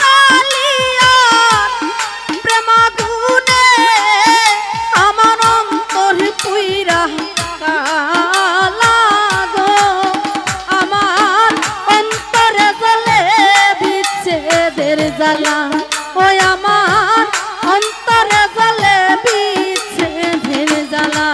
কালিয়া প্রেমাগুনে আমার অন্তর পুইরা কালা গো আমার অন্তরে জ্বলে বিচ্ছেদের জ্বালা ওই আমার অন্তরে জ্বলে বিচ্ছেদের জ্বালা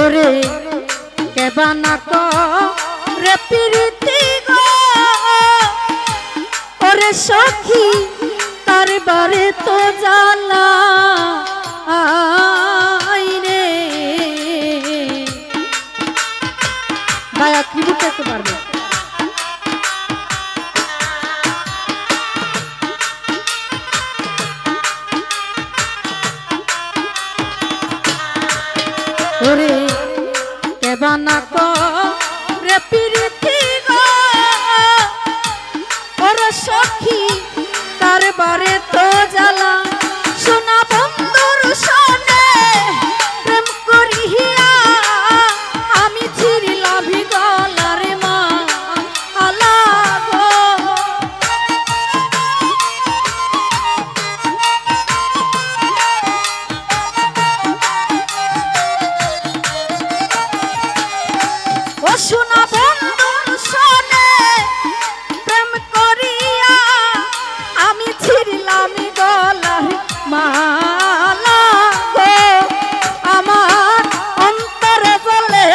ওরে কেবানা রে প্রীতি গো ওরে সখী তার বারে তো জ্বালা আইরে ভাইয়া কি বুঝতে পারবে ওরে কেবানা রে প্রীতি গো ওরে সখী তার বারে তো জ্বালা সোনা বন্ধুর সনে প্রেম করিয়া আমি ছিড়িলাম গলার মা আলা গো ও সোনা বন্ধুর সনে প্রেম করিয়া আমি ছিড়িলাম গলার মালা গো আমার অন্তরে জ্বলে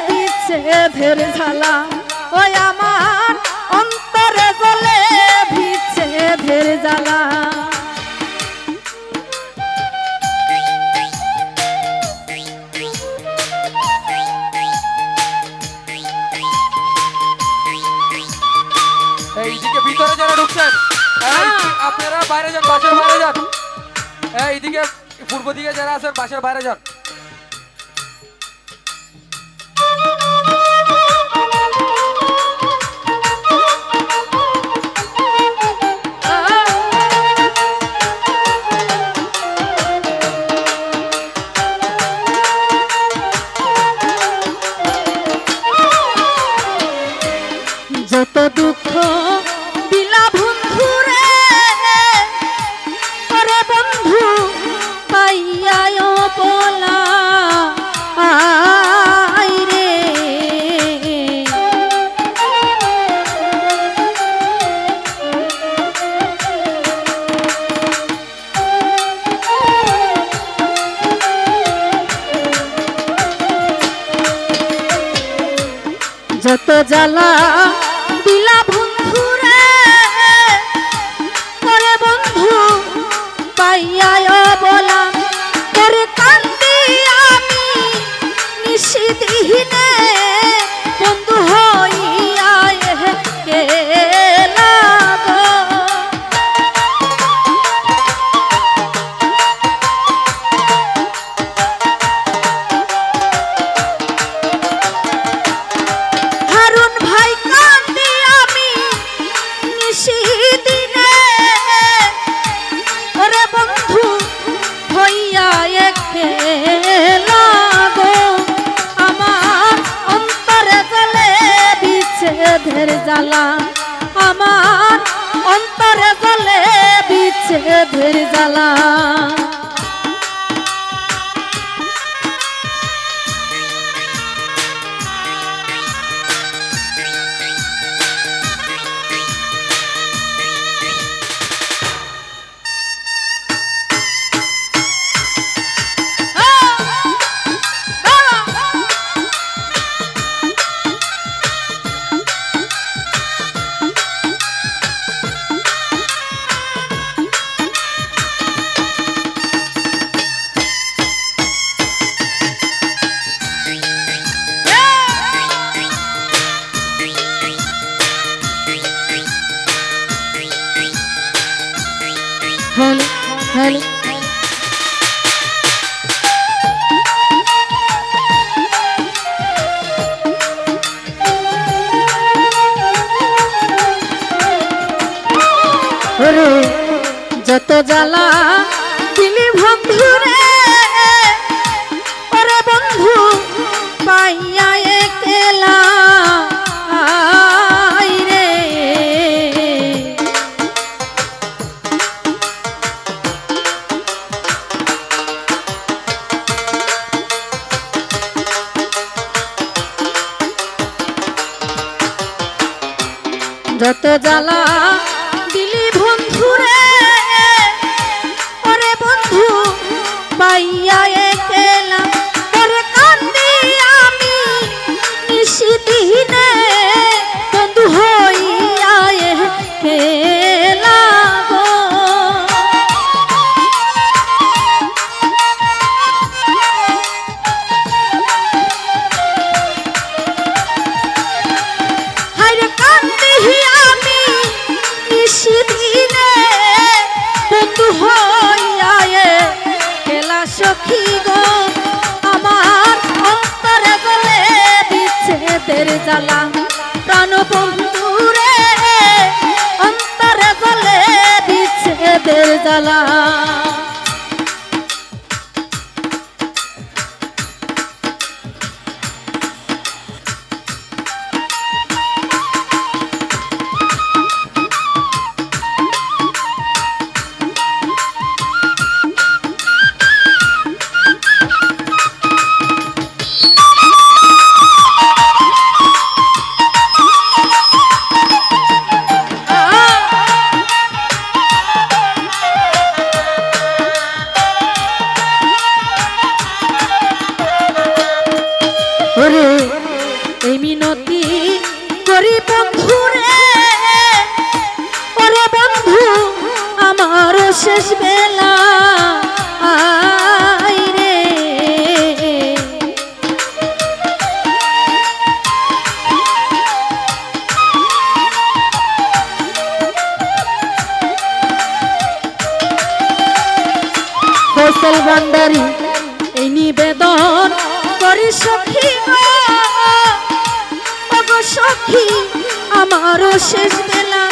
বিচ্ছেদের জ্বালা ওই আমার অন্তরে জ্বলে বিচ্ছেদের জ্বালা এইদিকে ভিতরে যারা ঢুকছেন আপনারা বাইরে যান, বাসার বাইরে যান। এইদিকে পূর্ব দিকে যারা আছেন বাসার বাইরে যান। যত দুঃখ দিলা বন্ধু রে ওরে বন্ধু পাইয়া বলা আই রে যত জ্বালা দিলা বন্ধু রে ওরে বন্ধু পাইয়া বলা তোরে কান্দি আমি নিশিদিনে বন্ধু হইয়া গেলা গো হারুন ভাই কান্দি আমি নিশিদিনে ওরে বন্ধু হইয়া গেলা গো আমার অন্তরে জ্বলে বিচ্ছেদের জ্বালা আমার অন্তরে জ্বলে বিচ্ছেদের জ্বালা জ্বালা দিলি বন্ধু রে, ওরে বন্ধু পাইয়া একলা রে। যত জ্বালা দিলি বন্ধু রে, ওরে বন্ধু পাইয়া একলা, ওরে কান্দি আমি নিশিদিনে বন্ধু হইয়া একলা গো। হায়রে কান্দি আমি নিশিদিনে বন্ধু হইয়া একলা সখী গো। আমার অন্তরে গলে বিচ্ছেদের জ্বালা, প্রাণ বন্ধু রে অন্তরে গলে বিচ্ছেদের জ্বালা। ওরে এই মিনতি করি বন্ধু রে, ওরে বন্ধু আমার শেষ বেলা আই রে। ফসল ভান্ডারি এই নিবেদন করি সখী গো, ওগো সখী আমারও শেষ বেলা।